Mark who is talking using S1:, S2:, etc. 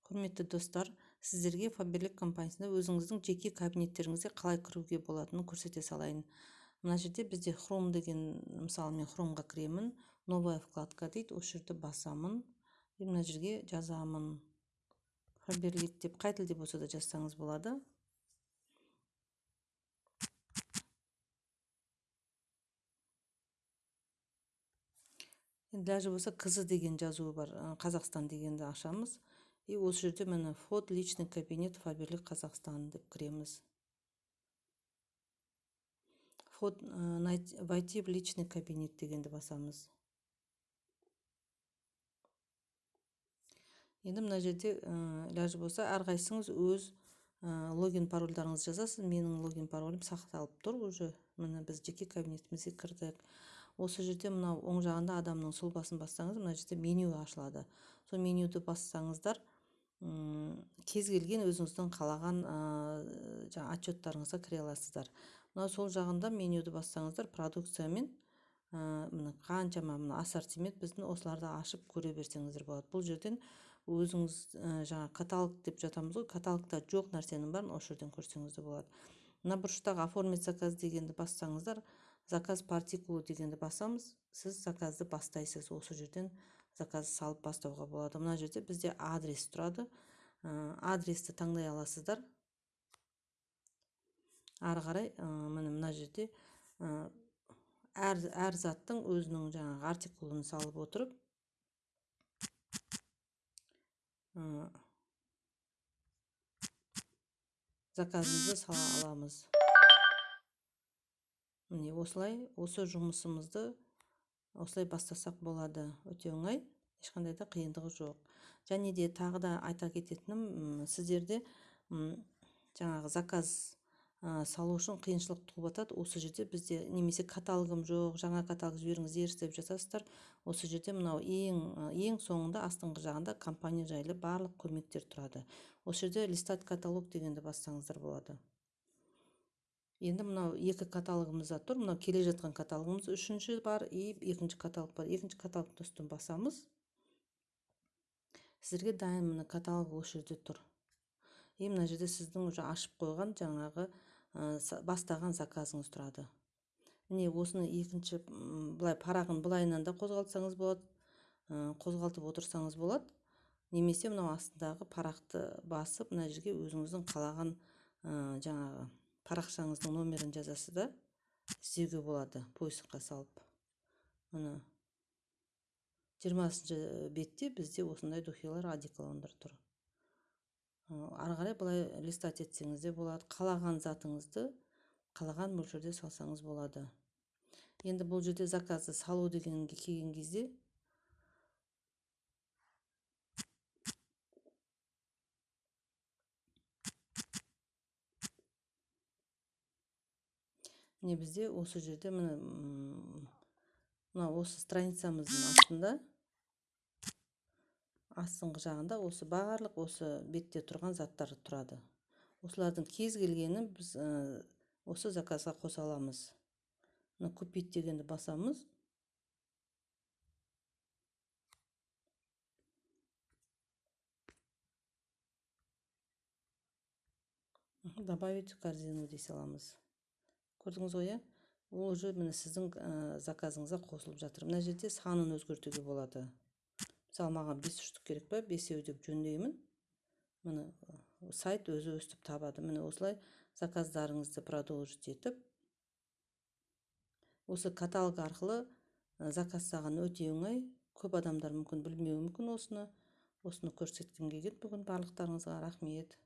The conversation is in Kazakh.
S1: Құрметті достар, сіздерге Faberlic компаниясында өзіңіздің жеке кабинеттеріңізге қалай кіруге болатынын көрсете салайын. Мына жерде бізде Chrome деген, мысалы мен Chromeға кіремін, новая вкладка дейді, осы жерді басамын. Мына жерге жазамын Faberlic деп, қай тілде болса да жазсаңыз болады. Даже болса кз деген жазуы бар, Қазақстан дегенді ашамыз. И осы жерде міне вход личный кабинет Faberlic Қазақстан деп кіреміз. Вход войти в личный кабинет дегенді басамыз. Енді мына жерде даже болса әрқайсыңыз өз логин парольдарыңызды жазасыз. Менің логин паролім сақталып тұр уже. Міне біз жеке кабинетімізге кірдік. Осы жерде мынау оң жағында адамның сұлбасын бассаңыз, мына жерде меню ашылады. Сол менюді бассаңыздар, кез келген өзіңіздің қалаған отчеттарыңызға кіре аласыздар. Мына сол жағында менюді бассаңыздар, продукция мен қаншама ассортимент біздің осыларды ашып көре берсеңіздер болады. Бұл жерден өзіңіз каталог деп жатамыз ғой, каталогта жоқ нәрсенің барын осы жерден көрсеңіздер болады. Мына бұрыштағы оформить заказ дегенді бассаңыздар, заказ партикулы дегенді басамыз, сіз заказды бастайсыз. Осы жерден заказ салып бастауға болады. Мына жерде бізде адрес тұрады. Адресті таңдай аласыздар. Ары қарай мына жерде әр заттың өзінің жаңағы артикулын салып отырып, заказымызды сала аламыз. Міне осылай, осы жұмысымызды осылай бастасақ болады. Өте оңай, ешқандай да қиындығы жоқ. Және де тағы да айта кететінім, сіздерде жаңағы заказ салу үшін қиыншылық туып жатады. Осы жерде бізде немесе каталогым жоқ, жаңа каталог жіберіңіздер деп жазасыздар. Осы жерде мынау ең соңында астыңғы жағында компания жайлы барлық көмектер тұрады. Осы жерде листать каталог дегенді бассаңыздар болады. Енді мынау екі каталогымызда тұр. Мынау келе жатқан каталогымыз үшінші бар, екінші каталог бар. Екінші каталогты үстін басамыз. Сіздерге дайын мына каталог осы жерде тұр. Мына жерде сіздің уже ашып қойған жаңағы бастаған заказыңыз тұрады. Міне осыны екінші былай парағын былайынан да қозғалтсаңыз болады, қозғалтып отырсаңыз болады. Немесе мынау астындағы парақты басып, мына жерге өзіңіздің қалаған жаңағы парақшаңыздың номерін жазасыз да іздеуге болады, поискқа салып. Мына 20-шы бетте бізде осындай духилар, одеколондар тұр. Ары қарай былай листать етсеңіз де болады. Қалаған затыңызды қалаған мөлшерде салсаңыз болады. Енді бұл жерде заказды салу дегенге келген кезде міне бізде осы жерде мына осы страницамыздың астында, астыңғы жағында осы барлық осы бетте тұрған заттар тұрады. Осылардың кез келгенін біз осы заказға қоса аламыз. Купить дегенді басамыз. Добавить в корзину дей саламыз. Көрдіңіз ғой? Ол уже міне сіздің заказыңызға қосылып жатыр. Мына жерде санын өзгертуге болады. Мысалы, маған 5 штук керек па, 5 деп жөндеймін. Міне сайт өзі өстіп табады. Міне осылай заказдарыңызды продолжить етіп, осы каталог арқылы заказ саған өте оңай. Көп адамдар мүмкін білмеуі мүмкін осыны көрсеткен келген бүгін барлықтарыңызға рахмет.